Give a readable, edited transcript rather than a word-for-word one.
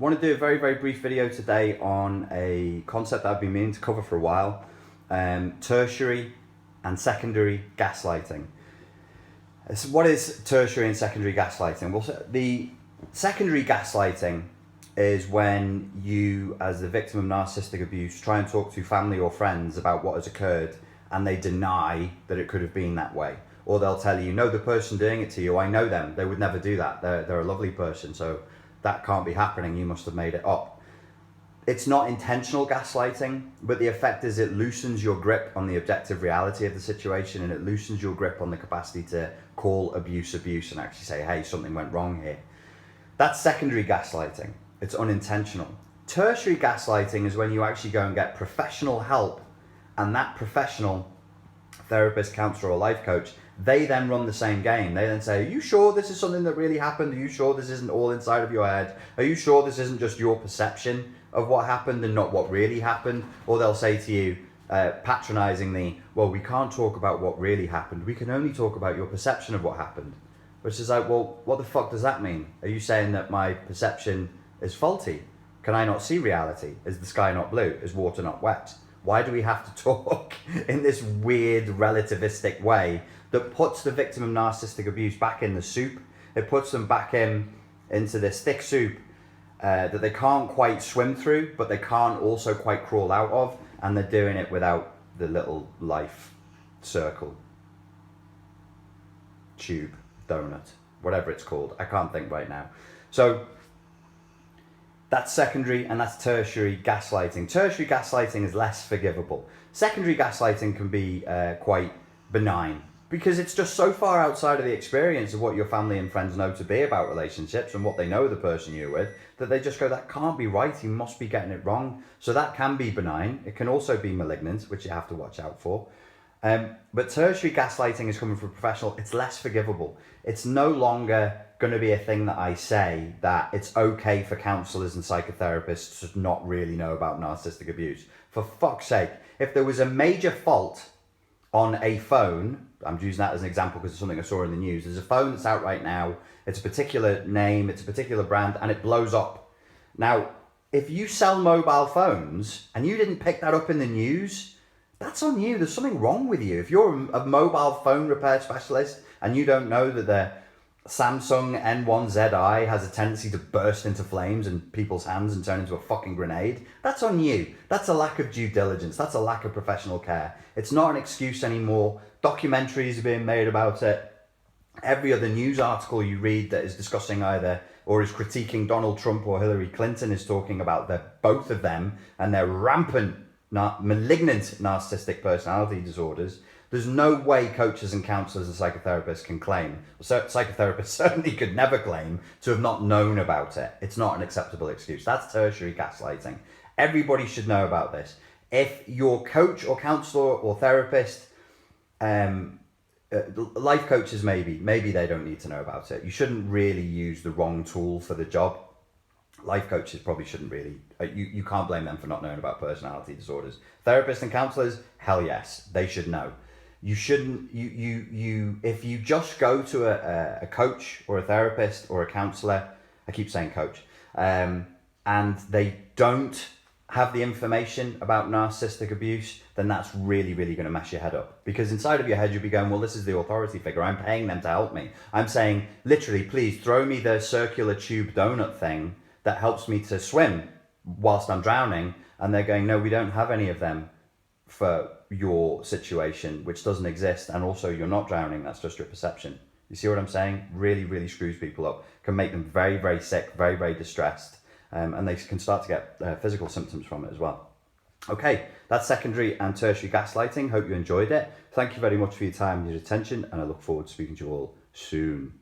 want to do a very, very brief video today on a concept that I've been meaning to cover for a while. Tertiary and secondary gaslighting. So what is tertiary and secondary gaslighting? Well, the secondary gaslighting is when you, as the victim of narcissistic abuse, try and talk to family or friends about what has occurred and they deny that it could have been that way. Or they'll tell you, no, the person doing it to you, I know them, they would never do that. They're a lovely person, so that can't be happening, you must have made it up. It's not intentional gaslighting, but the effect is it loosens your grip on the objective reality of the situation, and it loosens your grip on the capacity to call abuse and actually say, hey, something went wrong here. That's secondary gaslighting. It's unintentional. Tertiary gaslighting is when you actually go and get professional help, and that professional, therapist, counselor, or life coach, they then run the same game. They then say, are you sure this is something that really happened? Are you sure this isn't all inside of your head? Are you sure this isn't just your perception of what happened and not what really happened? Or they'll say to you, patronizingly, well, we can't talk about what really happened. We can only talk about your perception of what happened. Which is like, well, what the fuck does that mean? Are you saying that my perception is faulty? Can I not see reality? Is the sky not blue? Is water not wet? Why do we have to talk in this weird relativistic way that puts the victim of narcissistic abuse back in the soup? It puts them back into this thick soup that they can't quite swim through, but they can't also quite crawl out of, and they're doing it without the little life circle, tube, donut, whatever it's called. I can't think right now. So that's secondary and that's tertiary gaslighting. Tertiary gaslighting is less forgivable. Secondary gaslighting can be quite benign because it's just so far outside of the experience of what your family and friends know to be about relationships and what they know of the person you're with, that they just go, that can't be right, you must be getting it wrong. So that can be benign. It can also be malignant, which you have to watch out for. But tertiary gaslighting is coming from a professional. It's less forgivable. It's no longer going to be a thing that I say that it's okay for counselors and psychotherapists to not really know about narcissistic abuse. For fuck's sake, if there was a major fault on a phone, I'm using that as an example because it's something I saw in the news. There's a phone that's out right now. It's a particular name, it's a particular brand, and it blows up. Now, if you sell mobile phones and you didn't pick that up in the news, that's on you. There's something wrong with you. If you're a mobile phone repair specialist and you don't know that the Samsung N1ZI has a tendency to burst into flames in people's hands and turn into a fucking grenade, that's on you. That's a lack of due diligence. That's a lack of professional care. It's not an excuse anymore. Documentaries are being made about it. Every other news article you read that is discussing either or is critiquing Donald Trump or Hillary Clinton is talking about both of them and their rampant malignant narcissistic personality disorders. There's no way coaches and counselors and psychotherapists can claim, psychotherapists certainly could never claim to have not known about it. It's not an acceptable excuse. That's tertiary gaslighting. Everybody should know about this. If your coach or counselor or therapist, life coaches maybe they don't need to know about it. You shouldn't really use the wrong tool for the job. Life coaches probably shouldn't really, you can't blame them for not knowing about personality disorders. Therapists and counselors, hell yes, they should know. You shouldn't, if you just go to a coach or a therapist or a counselor, I keep saying coach, and they don't have the information about narcissistic abuse, then that's really, really going to mess your head up. Because inside of your head, you'll be going, well, this is the authority figure. I'm paying them to help me. I'm saying, literally, please throw me the circular tube donut thing that helps me to swim whilst I'm drowning. And they're going, no, we don't have any of them for your situation, which doesn't exist. And also you're not drowning. That's just your perception. You see what I'm saying? Really, really screws people up. Can make them very, very sick, very, very distressed. And they can start to get physical symptoms from it as well. Okay, that's secondary and tertiary gaslighting. Hope you enjoyed it. Thank you very much for your time and your attention. And I look forward to speaking to you all soon.